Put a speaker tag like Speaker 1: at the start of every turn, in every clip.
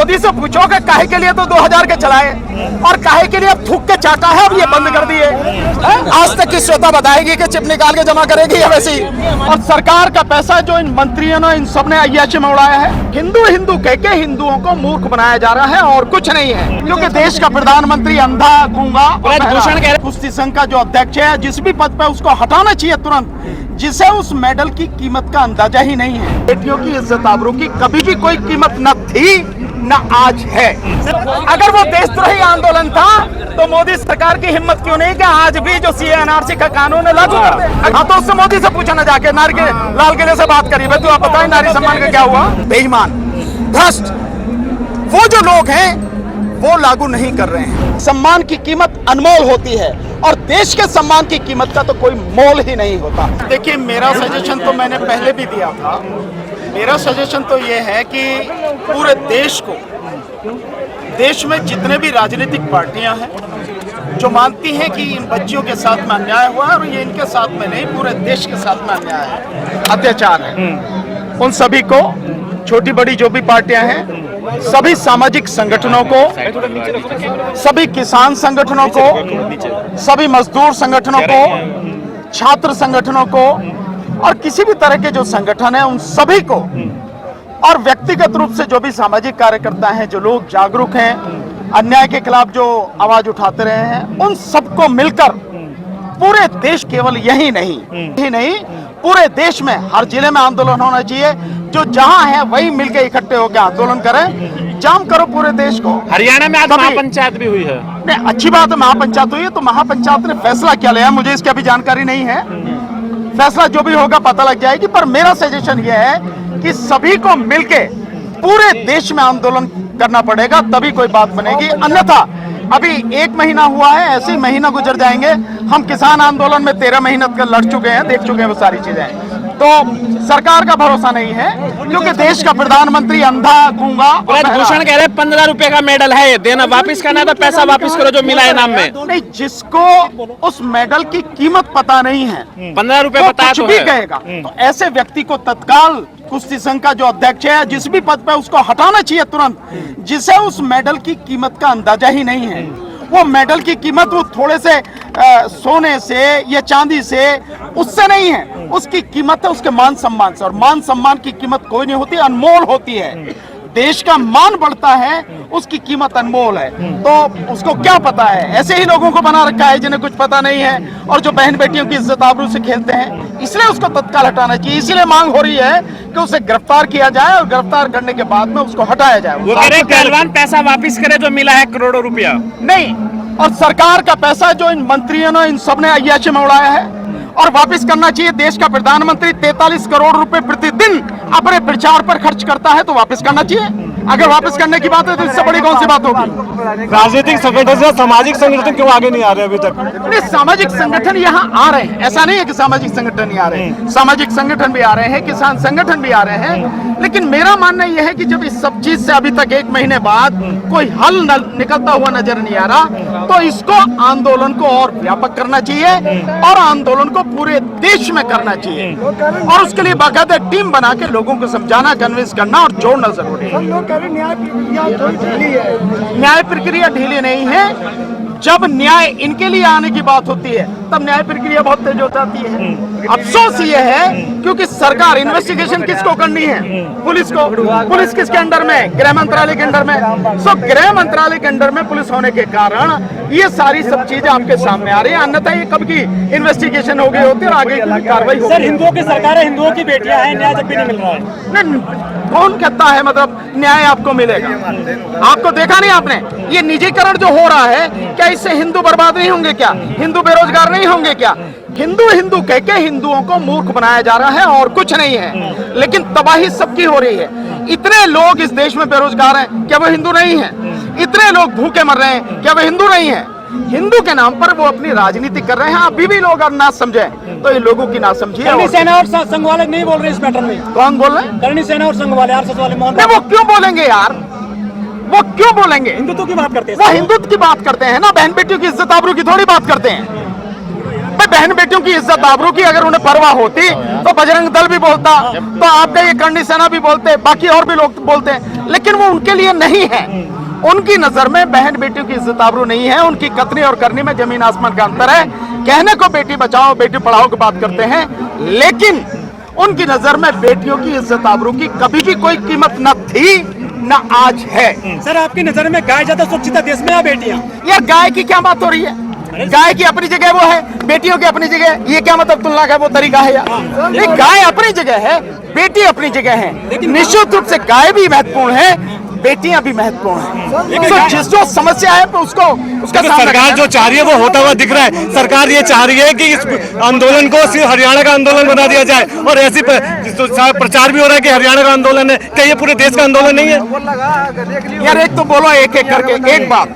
Speaker 1: मोदी से पूछो कि काहे के लिए तो 2000 के चलाए और काहे के लिए अब थूक के चाटा है, अब ये बंद कर दिए। आज तक की श्वेता बताएगी कि चिप निकाल के जमा करेगी या वैसी। और सरकार का पैसा जो इन मंत्रियों ने इन सब ने अय्याशी में उड़ाया है, हिंदू हिंदू कह के हिंदुओं को मूर्ख बनाया जा रहा है और कुछ नहीं है। क्योंकि देश का प्रधानमंत्री अंधा गूंगा कुश्ती संघ का जो अध्यक्ष है, जिस भी पद पे उसको हटाना चाहिए तुरंत, जिसे उस मेडल की कीमत का अंदाजा ही नहीं है। बेटियों की इज्जत आबरू की कभी भी कोई कीमत न थी न आज है। अगर वो देशद्रोही आंदोलन था तो मोदी सरकार की हिम्मत क्यों नहीं कि आज भी जो सीए एनआरसी का कानून है लागू कर दे। हाँ, तो उससे मोदी से पूछा ना जाके, लाल किले से बात करी भाई, तू आप बताए नारी सम्मान का क्या हुआ। बेईमान, भ्रष्ट वो जो लोग हैं वो लागू नहीं कर रहे हैं। सम्मान की कीमत अनमोल होती है और देश के सम्मान की कीमत का तो कोई मोल ही नहीं होता। देखिए, मेरा सजेशन तो मैंने पहले भी दिया था। मेरा सजेशन तो ये है कि पूरे देश को, देश में जितने भी राजनीतिक पार्टियां हैं जो मानती हैं कि इन बच्चियों के साथ में अन्याय हुआ और ये इनके साथ में नहीं, पूरे देश के साथ में अन्याय है, अत्याचार है, उन सभी को, छोटी बड़ी जो भी पार्टियां हैं, सभी सामाजिक संगठनों को, सभी किसान संगठनों को, सभी मजदूर संगठनों को, छात्र संगठनों को और किसी भी तरह के जो संगठन है उन सभी को, और व्यक्तिगत रूप से जो भी सामाजिक कार्यकर्ता हैं, जो लोग जागरूक हैं, अन्याय के खिलाफ जो आवाज उठाते रहे हैं, उन सबको मिलकर पूरे देश, केवल यही नहीं पूरे देश में हर जिले में आंदोलन होना चाहिए। जो जहां है वही मिलकर इकट्ठे होकर आंदोलन करें, जाम करो पूरे देश को।
Speaker 2: हरियाणा में आज महापंचायत भी हुई है।
Speaker 1: नहीं, अच्छी बात है, महापंचायत हुई है, तो महापंचायत ने फैसला क्या लिया मुझे इसकी अभी जानकारी नहीं है। फैसला जो भी होगा पता लग जाएगी, पर मेरा सजेशन यह है कि सभी को मिलके पूरे देश में आंदोलन करना पड़ेगा, तभी कोई बात बनेगी। अन्यथा अभी 1 महीना हुआ है, ऐसे ही महीना गुजर जाएंगे। हम किसान आंदोलन में 13 महीने तक लड़ चुके हैं, देख चुके हैं वो सारी चीजें। तो सरकार का भरोसा नहीं है, क्योंकि देश का प्रधानमंत्री अंधा गूंगा।
Speaker 2: भूषण कह रहे 15 रुपए का मेडल है, देना वापिस करना तो पैसा वापिस करो जो मिला इनाम में।
Speaker 1: नहीं, जिसको उस मेडल की कीमत पता नहीं है,
Speaker 2: 15 रुपए बताया
Speaker 1: तो भी कहेगा, तो ऐसे व्यक्ति को तत्काल कुश्ती संघ का जो अध्यक्ष है, जिस भी पद पे, उसको हटाना चाहिए तुरंत, जिसे उस मेडल की कीमत का अंदाजा ही नहीं है। वो मेडल की कीमत वो थोड़े से सोने से या चांदी से, उससे नहीं है, उसकी कीमत है उसके मान सम्मान से, और मान सम्मान की कीमत कोई नहीं होती, अनमोल होती है। देश का मान बढ़ता है, उसकी कीमत अनमोल है। तो उसको क्या पता है, ऐसे ही लोगों को बना रखा है जिन्हें कुछ पता नहीं है और जो बहन बेटियों की इज्जत आबरू से खेलते हैं, इसलिए उसको तत्काल हटाना चाहिए। इसीलिए मांग हो रही है कि उसे गिरफ्तार किया जाए और गिरफ्तार करने के बाद में उसको हटाया जाए।
Speaker 2: वो कह रहे पहलवान पैसा वापिस करे जो मिला है करोड़ों रुपया।
Speaker 1: नहीं, और सरकार का पैसा जो इन मंत्रियों ने, इन सब ने अय्याशी में उड़ाया है और वापस करना चाहिए। देश का प्रधानमंत्री 43 करोड़ रुपए प्रतिदिन अपने प्रचार पर खर्च करता है, तो वापस करना चाहिए। अगर वापस करने की बात है तो इससे बड़ी कौन सी बात होगी।
Speaker 3: राजनीतिक संगठन से सामाजिक संगठन क्यों आगे नहीं आ रहे अभी तक?
Speaker 1: नहीं, सामाजिक संगठन यहाँ आ रहे हैं, ऐसा नहीं है कि सामाजिक संगठन नहीं आ रहे हैं। सामाजिक संगठन भी आ रहे हैं, किसान संगठन भी आ रहे हैं, लेकिन मेरा मानना यह है कि जब इस सब चीज से अभी तक 1 महीने बाद कोई हल निकलता हुआ नजर नहीं आ रहा, तो इसको आंदोलन को और व्यापक करना चाहिए और आंदोलन को पूरे देश में करना चाहिए, और उसके लिए बाकायदा टीम बना के लोगों को समझाना, कन्विंस करना और जोड़ना जरूरी है। न्याय प्रक्रिया ढीली नहीं है। जब न्याय इनके लिए आने की बात होती है तब न्याय प्रक्रिया बहुत तेज हो जाती है। अफसोस ये है क्योंकि सरकार इन्वेस्टिगेशन किसको करनी है? पुलिस को। पुलिस किसके अंडर में? गृह मंत्रालय के अंडर में। सो गृह मंत्रालय के अंडर में पुलिस होने के कारण ये सारी सब चीजें आपके सामने आ रही है, अन्यथा ये कब की इन्वेस्टिगेशन हो गई होती और आगे की कार्रवाई होगी।
Speaker 3: सर, हिंदुओं की सरकार है, हिंदुओं की बेटियां हैं, न्याय जब भी नहीं मिल रहा है।
Speaker 1: नहीं, कौन कहता है मतलब न्याय आपको मिलेगा? आपको देखा नहीं आपने? ये निजीकरण जो हो रहा है, क्या इससे हिंदू बर्बाद नहीं होंगे? क्या हिंदू बेरोजगार नहीं होंगे? क्या हिंदू हिंदू कह के हिंदुओं को मूर्ख बनाया जा रहा है और कुछ नहीं है। लेकिन तबाही सबकी हो रही है। इतने लोग इस देश में बेरोजगार हैं, क्या वो हिंदू नहीं है? इतने लोग भूखे मर रहे हैं, क्या वो हिंदू नहीं है? हिंदू के नाम पर वो अपनी राजनीति कर रहे हैं। अभी भी लोग अगर ना समझे तो ये लोगों की ना समझिए।
Speaker 3: करणी सेना और संघ वाले नहीं बोल रहे इस मैटर में।
Speaker 1: कौन बोल रहे हैं?
Speaker 3: करणी सेना और संघ वाले, आरएसएस वाले।
Speaker 1: वो क्यों बोलेंगे यार? वो क्यों बोलेंगे?
Speaker 3: हिंदुत्व की बात करते हैं।
Speaker 1: वो हिंदुत्व की बात करते हैं ना, बहन बेटियों की इज्जत आबरू की थोड़ी बात करते हैं। भाई बहन बेटियों की इज्जत आबरू की अगर उन्हें परवाह होती तो बजरंग दल भी बोलता, तो आपका ये करनी सेना भी बोलते, बाकी और भी लोग बोलते हैं, लेकिन वो उनके लिए नहीं है। उनकी नजर में बहन बेटियों की इज्जत आबरू नहीं है, उनकी कतनी और करनी में जमीन आसमान का अंतर है। कहने को बेटी बचाओ बेटी पढ़ाओ की बात करते हैं, लेकिन उनकी नजर में बेटियों की इज्जत आबरू की कभी भी कोई कीमत न थी न आज है।
Speaker 3: सर आपकी नजर में गाय ज्यादा सुरक्षित है देश में या बेटियां?
Speaker 1: यार गाय की क्या बात हो रही है? गाय की अपनी जगह वो है, बेटियों की अपनी जगह, ये क्या मतलब तुलना का वो तरीका है यार? ये गाय अपनी जगह है, बेटी अपनी जगह है, निश्चित रूप से गाय भी महत्वपूर्ण है, बेटियां भी महत्वपूर्ण हैं। तो जिस जो समस्या है तो उसको उसका सामना
Speaker 4: सरकार जो चाह रही है वो होता हुआ दिख रहा है। सरकार ये चाह रही है कि इस आंदोलन को सिर्फ हरियाणा का आंदोलन बना दिया जाए, और ऐसी प्रचार भी हो रहा है कि हरियाणा का आंदोलन है। क्या ये पूरे देश का आंदोलन नहीं है?
Speaker 1: यार एक तो बोलो एक एक करके, एक बात।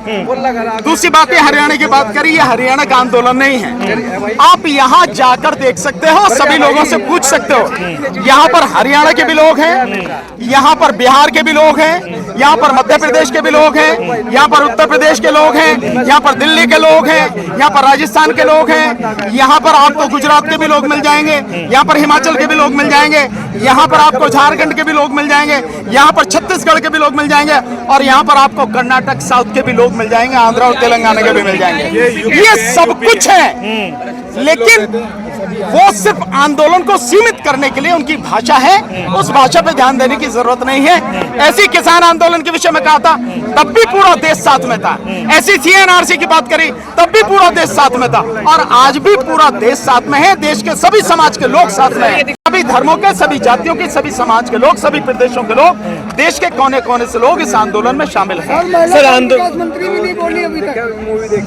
Speaker 1: दूसरी बात है हरियाणा की बात करी, ये हरियाणा का आंदोलन नहीं है। आप यहाँ जाकर देख सकते हो, सभी लोगों से पूछ सकते हो। यहाँ पर हरियाणा के भी लोग हैं, यहाँ पर बिहार के भी लोग हैं, यहाँ पर मध्य प्रदेश के भी लोग हैं, यहाँ पर उत्तर प्रदेश के लोग हैं, यहाँ पर दिल्ली के लोग हैं, यहाँ पर राजस्थान के लोग हैं, यहाँ पर आपको गुजरात के भी लोग मिल जाएंगे, यहाँ पर हिमाचल के भी लोग मिल जाएंगे, यहाँ पर आपको झारखंड के भी लोग मिल जाएंगे, यहाँ पर छत्तीसगढ़ के भी लोग मिल जाएंगे, और यहाँ पर आपको कर्नाटक साउथ के भी लोग मिल जाएंगे, आंध्र और तेलंगाना के भी मिल जाएंगे। ये सब कुछ है, लेकिन वो सिर्फ आंदोलन को सीमित करने के लिए उनकी भाषा है, उस भाषा पे ध्यान देने की जरूरत नहीं है। ऐसी किसान आंदोलन के विषय में कहा था तब भी पूरा देश साथ में था, ऐसी सीएनआरसी की बात करी तब भी पूरा देश साथ में था, और आज भी पूरा देश साथ में है। देश के सभी समाज के लोग साथ में हैं, सभी धर्मों के, सभी जातियों के, सभी समाज के लोग, सभी प्रदेशों के लोग, देश के कोने कोने से लोग इस आंदोलन में शामिल हैं।
Speaker 4: सर आंदोलन
Speaker 5: मंत्री भी नहीं बोली अभी तक।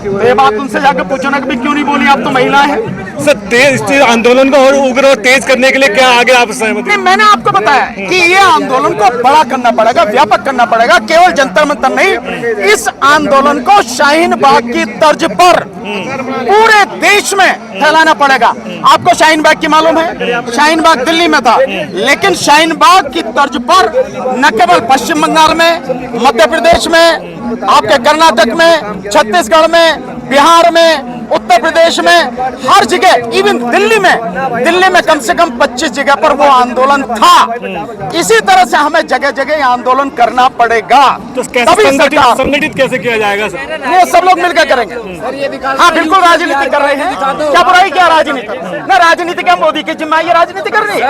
Speaker 1: तो ये बात उनसे जाकर पूछो ना कि क्यों नहीं बोली, आप तो महिला है।
Speaker 4: सर तेज आंदोलन को और उग्र और तेज करने के लिए क्या आगे आप सहमत?
Speaker 1: नहीं, मैंने आपको बताया कि ये आंदोलन को बड़ा करना पड़ेगा, व्यापक करना पड़ेगा, केवल जंतर मंतर नहीं। इस आंदोलन को शाहीन बाग की तर्ज पर पूरे देश में फैलाना पड़ेगा। आपको शाहीन बाग की मालूम है, शाहीन बाग दिल्ली में था, लेकिन शाहीन बाग की तर्ज पर न केवल पश्चिम बंगाल में, मध्य प्रदेश में, आपके कर्नाटक में, छत्तीसगढ़ में, बिहार में, उत्तर प्रदेश में, हर जगह, इवन दिल्ली में कम से कम 25 जगह पर वो आंदोलन था। इसी तरह से हमें जगह जगह आंदोलन करना पड़ेगा।
Speaker 4: तो संगठित कैसे किया जाएगा सर?
Speaker 1: ये सब लोग मिलकर करेंगे। हाँ बिल्कुल, राजनीति कर रहे हैं, क्या बुराई, क्या राजनीति ना, राजनीति क्या मोदी की जिम्मा, ये राजनीति कर रही है,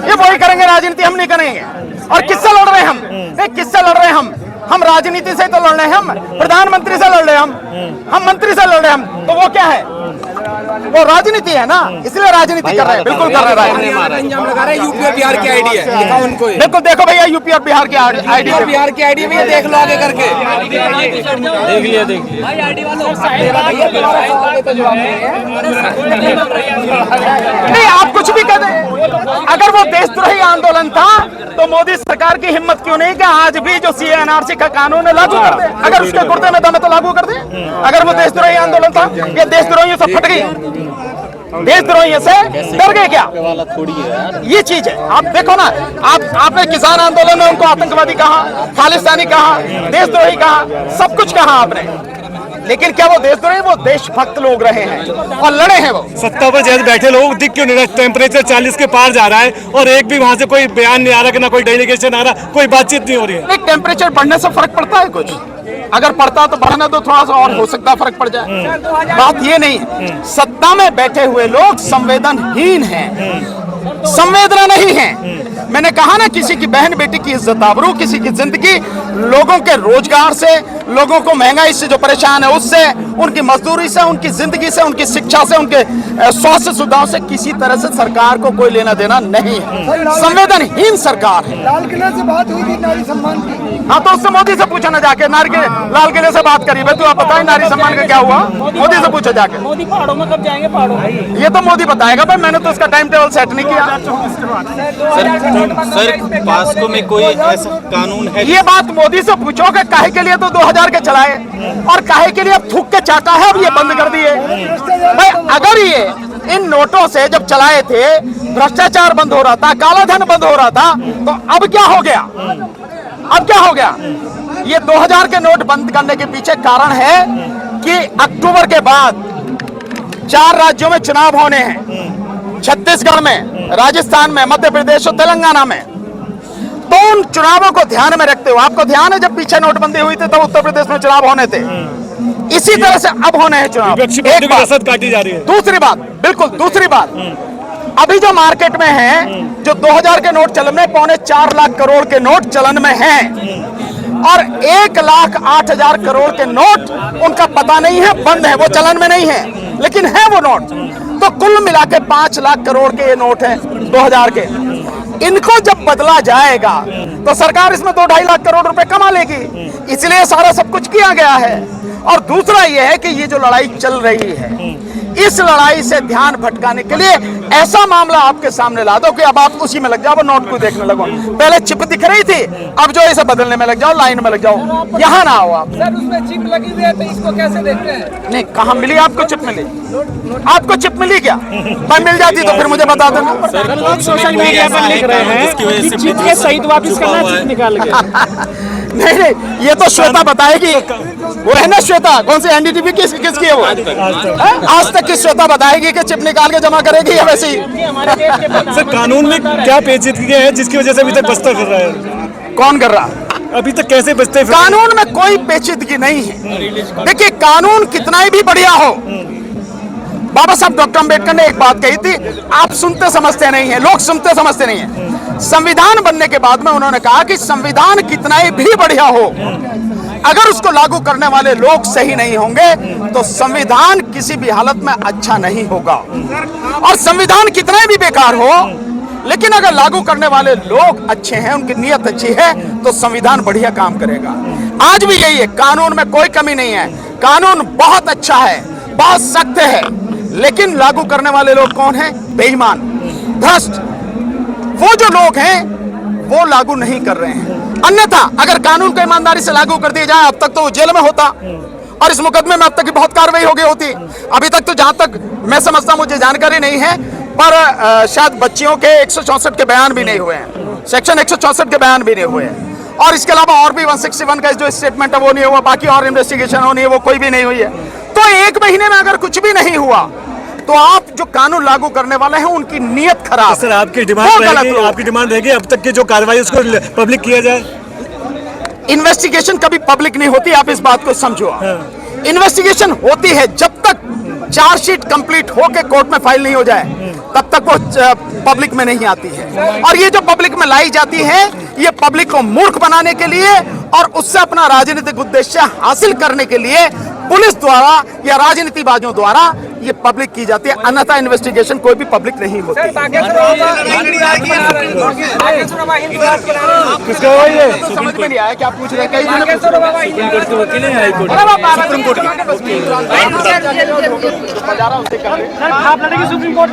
Speaker 1: ये वही करेंगे, राजनीति हम नहीं करेंगे। और किससे लड़ रहे हैं हम? किससे लड़ रहे हैं हम राजनीति से तो लड़ रहे हैं, हम प्रधानमंत्री से लड़ रहे हैं, हम मंत्री से लड़ रहे हैं, हम तो वो क्या है, वो राजनीति है ना, इसलिए राजनीति कर रहे हैं, बिल्कुल कर रहे हैं।
Speaker 5: इंजाम लगा रहे हैं, यूपी और बिहार की आईडी है, दिखाओ उनको।
Speaker 1: बिल्कुल देखो भैया, यूपी और बिहार की आईडी,
Speaker 5: बिहार की आईडी भी देख लो आगे करके,
Speaker 2: देख लिया
Speaker 1: नहीं आप कुछ भी कह दें। अगर वो देशद्रोही आंदोलन था तो मोदी सरकार की हिम्मत क्यों नहीं कि आज भी जो सीएनआरसी का कानून है लागू कर दे, अगर उसके गुर्दे में दम है तो लागू कर दे। अगर वो देशद्रोही आंदोलन था, ये देशद्रोहियों से फट गई, देशद्रोहियों से डर गए क्या? ये चीज है, आप देखो ना, आपने किसान आंदोलन में उनको आतंकवादी कहा, खालिस्तानी कहा, देशद्रोही कहा, सब कुछ कहा आपने, लेकिन क्या वो देशद्रोही? वो देशभक्त लोग रहे हैं और लड़े हैं। वो
Speaker 4: सत्ता पर जैसे बैठे लोग दिख क्यों नहीं रहा? टेम्परेचर 40 के पार जा रहा है और एक भी वहां से कोई बयान नहीं आ रहा, कि ना कोई डेलीगेशन आ रहा, कोई बातचीत नहीं हो रही है।
Speaker 1: नहीं, टेम्परेचर बढ़ने से फर्क पड़ता है कुछ? अगर पड़ता तो बढ़ने दो थोड़ा सा, और हो सकता फर्क पड़ जाए। बात ये नहीं है, सत्ता में बैठे हुए लोग संवेदनहीन हैं, संवेदना नहीं है। मैंने कहा ना, किसी की बहन बेटी की इज्जत आबरू, किसी की जिंदगी, लोगों के रोजगार से, लोगों को महंगाई से जो परेशान है उससे, उनकी मजदूरी से, उनकी जिंदगी से, उनकी शिक्षा से, उनके स्वास्थ्य सुविधाओं से किसी तरह से सरकार को कोई लेना देना नहीं है। संवेदनहीन सरकार है।
Speaker 5: लाल किले से बात हुई थी नारी सम्मान की,
Speaker 1: हाँ तो उससे मोदी से पूछा ना जाके, लाल किले से बात करी, तू आप बताए नारी सम्मान का क्या हुआ, मोदी से पूछा जाके।
Speaker 3: मोदी पहाड़ों में कब जाएंगे? पहाड़ों में
Speaker 1: ये तो मोदी बताएगा भाई, मैंने तो उसका टाइम टेबल सेट नहीं किया।
Speaker 6: सर पास्को में कोई ऐसा कानून है?
Speaker 1: ये बात मोदी से पूछो कि काहे के लिए तो 2000 के चलाए और काहे के लिए अब थूक के चाटा है, अब ये बंद कर दिए भाई। अगर ये इन नोटों से जब चलाए थे, भ्रष्टाचार बंद हो रहा था, काला धन बंद हो रहा था, तो अब क्या हो गया? अब क्या हो गया? ये 2000 के नोट बंद करने के पीछे कारण है कि अक्टूबर के बाद 4 राज्यों में चुनाव होने हैं, छत्तीसगढ़ में, राजस्थान में, मध्य प्रदेश और तेलंगाना में। तो उन चुनावों को ध्यान में रखते हुए, आपको ध्यान है जब पीछे नोटबंदी हुई थी तब उत्तर प्रदेश में चुनाव होने थे, इसी तरह से अब होने हैं चुनाव। एक बात
Speaker 4: काटी जा रही है।
Speaker 1: दूसरी बात, बिल्कुल दूसरी बात, अभी जो मार्केट में है, जो 2000 के नोट चलन में, 4.25 लाख करोड़ के नोट चलन में हैं, और 1,08,000 करोड़ के नोट उनका पता नहीं है, बंद है, वो चलन में नहीं है, लेकिन है वो नोट। तो कुल मिला के 5 लाख करोड़ के ये नोट हैं 2000 के। इनको जब बदला जाएगा तो सरकार इसमें 2-2.5 लाख करोड़ रुपए कमा लेगी, इसलिए सारा सब कुछ किया गया है। और दूसरा ये है कि ये जो लड़ाई चल रही है, इस लड़ाई से ध्यान भटकाने के लिए ऐसा मामला आपके सामने ला दो कि अब आप उसी में लग जाओ, वो नोट को देखने लगो। पहले चिप दिख रही थी, अब जो इसे बदलने में लग जाओ, लाइन में लग जाओ, यहाँ ना आओ आप।
Speaker 5: सर उसमें चिप लगी हुई है तो इसको कैसे देखते हैं?
Speaker 1: नहीं, कहाँ मिली आपको चिप? मिली आपको चिप मिली क्या? मैं मिल जाती तो फिर मुझे बता देना।
Speaker 2: लोग सोशल मीडिया पर लिख रहे हैं कि चिप के सहित वापस करना, चिप निकाल के।
Speaker 1: नहीं नहीं, ये तो श्वेता बताएगी, वो है ना श्वेता, कौन सी एनडीटीवी किसकी है वो? आज तक की श्वेता बताएगी कि चिप निकाल के जमा करेगी या वैसे ही?
Speaker 4: सर कानून में क्या पेचीदगी है जिसकी वजह से अभी तक बस्ता कर रहा है?
Speaker 1: कौन कर रहा?
Speaker 4: अभी तक कैसे बचते?
Speaker 1: कानून में कोई पेचीदगी नहीं है। देखिए, कानून कितना ही भी बढ़िया हो, बाबा साहब डॉक्टर अंबेडकर ने एक बात कही थी, आप सुनते समझते नहीं है, लोग सुनते समझते नहीं है। संविधान बनने के बाद में उन्होंने कहा कि संविधान कितना ही भी बढ़िया हो, अगर उसको लागू करने वाले लोग सही नहीं होंगे तो संविधान किसी भी हालत में अच्छा नहीं होगा। और संविधान कितना भी बेकार हो, लेकिन अगर लागू करने वाले लोग अच्छे हैं, उनकी नीयत अच्छी है, तो संविधान बढ़िया काम करेगा। आज भी यही है, कानून में कोई कमी नहीं है, कानून बहुत अच्छा है, बहुत सख्त है, लेकिन लागू करने वाले लोग कौन हैं? बेईमान, भ्रष्ट। वो जो लोग हैं वो लागू नहीं कर रहे हैं। अन्यथा अगर कानून को ईमानदारी से लागू कर दिया जाए, अब तक तो वो जेल में होता और इस मुकदमे में अब तक की बहुत कार्रवाई हो गई होती। अभी तक तो जहां तक मैं समझता हूं, मुझे जानकारी नहीं है, पर शायद बच्चियों के 164 के बयान भी नहीं हुए हैं, सेक्शन 164 के बयान भी नहीं हुए हैं, और इसके अलावा और भी 161 का जो स्टेटमेंट है वो नहीं हुआ, बाकी और इन्वेस्टिगेशन होनी है वो कोई भी नहीं हुई है। तो 1 महीने में अगर कुछ भी नहीं हुआ तो आप जो कानून लागू करने वाले हैं उनकी नीयत खराब।
Speaker 4: सर आपकी डिमांड रहेगी अब तक की जो कार्रवाई उसको पब्लिक किया जाए।
Speaker 1: इन्वेस्टिगेशन कभी पब्लिक नहीं होती, आप इस बात को समझो। इन्वेस्टिगेशन होती है जब तक चार्जशीट कंप्लीट होके कोर्ट में फाइल नहीं हो जाए, तब तक वो पब्लिक में नहीं आती है। और ये जो पब्लिक में लाई जाती है, ये पब्लिक को मूर्ख बनाने के लिए और उससे अपना राजनीतिक उद्देश्य हासिल करने के लिए पुलिस द्वारा या राजनीतिबाजों द्वारा ये पब्लिक की जाती है, अन्यथा इन्वेस्टिगेशन कोई भी पब्लिक नहीं होती। तो समझ में नहीं आया क्या पूछ रहे हैं?
Speaker 3: सुप्रीम कोर्ट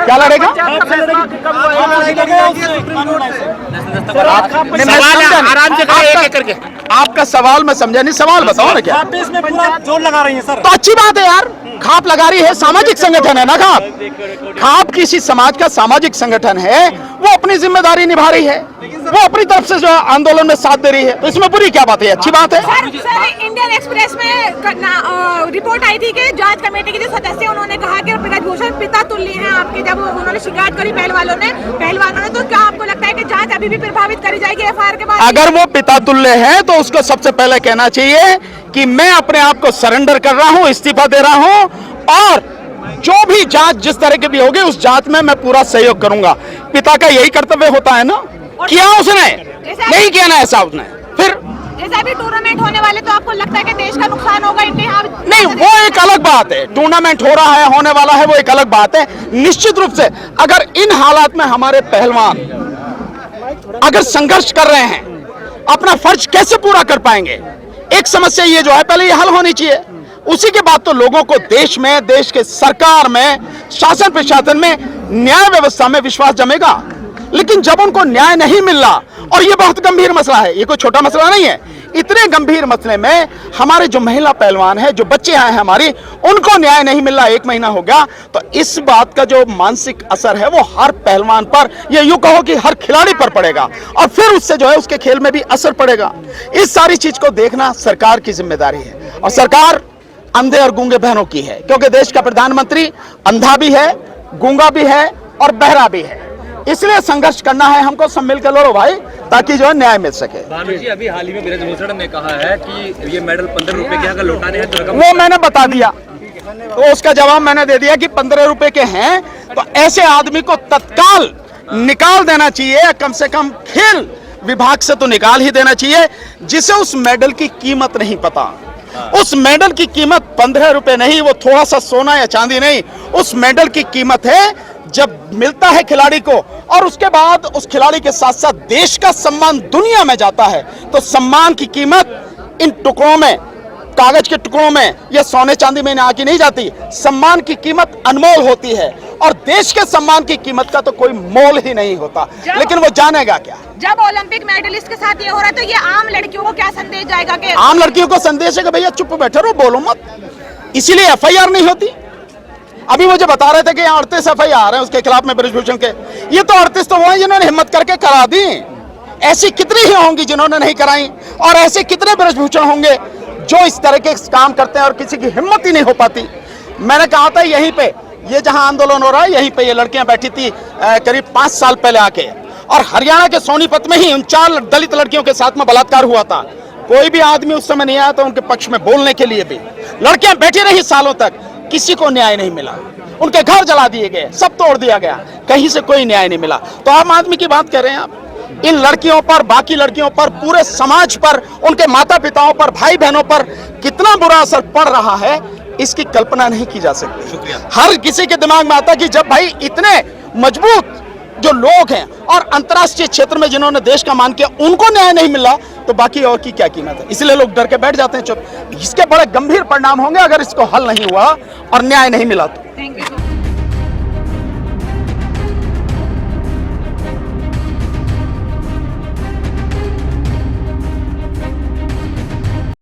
Speaker 1: क्या लड़ेगा?
Speaker 2: आराम से करें, एक करके।
Speaker 1: आपका सवाल मैं समझा नहीं, सवाल बताओ ना। क्या
Speaker 3: इसमें पूरा जोर लगा रही है सर?
Speaker 1: तो अच्छी बात है यार, खाप लगा रही है, सामाजिक संगठन है ना खाप किसी समाज का सामाजिक संगठन है, वो अपनी जिम्मेदारी निभा रही है, वो अपनी तरफ से जो आंदोलन में साथ दे रही है, तो इसमें बुरी क्या बात है? अच्छी बात है।
Speaker 7: सर इंडियन एक्सप्रेस में रिपोर्ट आई थी कि जांच कमेटी के जो सदस्य उन्होंने कहा कि ब्रजभूषण पिता तुल्य हैं आपके, जब उन्होंने शिकायत करी पहलवानों ने, तो क्या आपको लगता है कि जांच अभी भी प्रभावित करी जाएगी एफआईआर के बाद?
Speaker 1: अगर वो पिता तुल्य है तो उसको सबसे पहले कहना चाहिए कि मैं अपने आप को सरेंडर कर रहा हूं, इस्तीफा दे रहा हूं, और जो भी जांच जिस तरह की भी होगी उस जांच में मैं पूरा सहयोग करूंगा। पिता का यही कर्तव्य होता है ना। किया उसने? नहीं किया ना ऐसा उसने। फिर
Speaker 7: जैसे अभी टूर्नामेंट होने वाले, तो आपको लगता है कि देश का नुकसान होगा इंडिया?
Speaker 1: नहीं, वो एक अलग बात है। टूर्नामेंट हो रहा है, होने वाला है, वो एक अलग बात है। निश्चित रूप से अगर इन हालात में हमारे पहलवान अगर संघर्ष कर रहे हैं, अपना फर्ज कैसे पूरा कर पाएंगे? एक समस्या ये जो है पहले ये हल होनी चाहिए, उसी के बाद तो लोगों को देश में, देश के सरकार में, शासन प्रशासन में, न्याय व्यवस्था में विश्वास जमेगा। लेकिन जब उनको न्याय नहीं मिल रहा, और ये बहुत गंभीर मसला है, ये कोई छोटा मसला नहीं है, इतने गंभीर मसले में हमारे जो महिला पहलवान हैं, जो बच्चे आए हैं हमारी, उनको न्याय नहीं मिल रहा, 1 महीना हो गया, तो इस बात का जो मानसिक असर है वो हर पहलवान पर, ये यूं कहो कि हर खिलाड़ी पर पड़ेगा, और फिर उससे जो है उसके खेल में भी असर पड़ेगा। इस सारी चीज को देखना सरकार की जिम्मेदारी है, और सरकार अंधे और गूंगे बहनों की है, क्योंकि देश का प्रधानमंत्री अंधा भी है, गूंगा भी है और बहरा भी है। इसलिए संघर्ष करना है हमको, सब मिलकर लड़ो भाई, ताकि जो है न्याय मिल सके।
Speaker 8: भानु जी, अभी हाल ही में ब्रजभूषण ने कहा है कि ये मेडल 15 रुपए के अगर लौटाने हैं तो रकम,
Speaker 1: वो मैंने बता दिया, तो उसका जवाब मैंने दे दिया कि 15 रुपए के हैं तो ऐसे आदमी को तत्काल निकाल देना चाहिए, कम से कम खेल विभाग से तो निकाल ही देना चाहिए, जिसे उस मेडल की कीमत नहीं पता। उस मेडल की कीमत 15 रुपए नहीं, वो थोड़ा सा सोना या चांदी नहीं, उस मेडल की कीमत है जब मिलता है खिलाड़ी को और उसके बाद उस खिलाड़ी के साथ साथ देश का सम्मान दुनिया में जाता है, तो सम्मान की कीमत इन टुकड़ों में, कागज के टुकड़ों में या सोने चांदी में आके नहीं जाती। सम्मान की कीमत अनमोल होती है और देश के सम्मान की कीमत का तो कोई मोल ही नहीं होता, लेकिन वो जानेगा क्या?
Speaker 7: जब ओलंपिक मेडलिस्ट के साथ ये हो रहा है तो ये आम लड़कियों को क्या संदेश जाएगा? कि
Speaker 1: आम लड़कियों को संदेश है कि भैया चुप बैठे रहो, बोलो मत, इसीलिए FIR नहीं होती। अभी मुझे बता रहे थे कि 38 FIR है उसके खिलाफ में ब्रजभूषण के, ये तो 38 तो वो है जिन्होंने हिम्मत करके करा दी। ऐसी कितनी ही होंगी जिन्होंने नहीं कराई, और ऐसे कितने ब्रजभूषण होंगे जो इस तरह के काम करते हैं और किसी की हिम्मत ही नहीं हो पाती। मैंने कहा था यहीं पे, ये जहां आंदोलन हो रहा है यहीं पे ये लड़कियां बैठी थी करीब 5 साल पहले आके, और हरियाणा के सोनीपत में ही उन 4 दलित लड़कियों के साथ में बलात्कार हुआ था। कोई भी आदमी उस समय नहीं आया था उनके पक्ष में बोलने के लिए भी। लड़कियां बैठी रही सालों तक, किसी को न्याय नहीं मिला, उनके घर जला दिए गए, सब तोड़ दिया गया, कहीं से कोई न्याय नहीं मिला। तो आम आदमी की बात कर रहे हैं आप, इन लड़कियों पर, बाकी लड़कियों पर, पूरे समाज पर, उनके माता पिताओं पर, भाई बहनों पर कितना बुरा असर पड़ रहा है, इसकी कल्पना नहीं की जा सकती। हर किसी के दिमाग में आता कि जब भाई इतने मजबूत जो लोग हैं और अंतर्राष्ट्रीय क्षेत्र में जिन्होंने देश का मान किया, उनको न्याय नहीं मिला तो बाकी और की क्या कीमत है? इसलिए लोग डर के बैठ जाते हैं चुप। इसके बड़े गंभीर परिणाम होंगे अगर इसको हल नहीं हुआ और न्याय नहीं मिला तो।
Speaker 7: Thank you.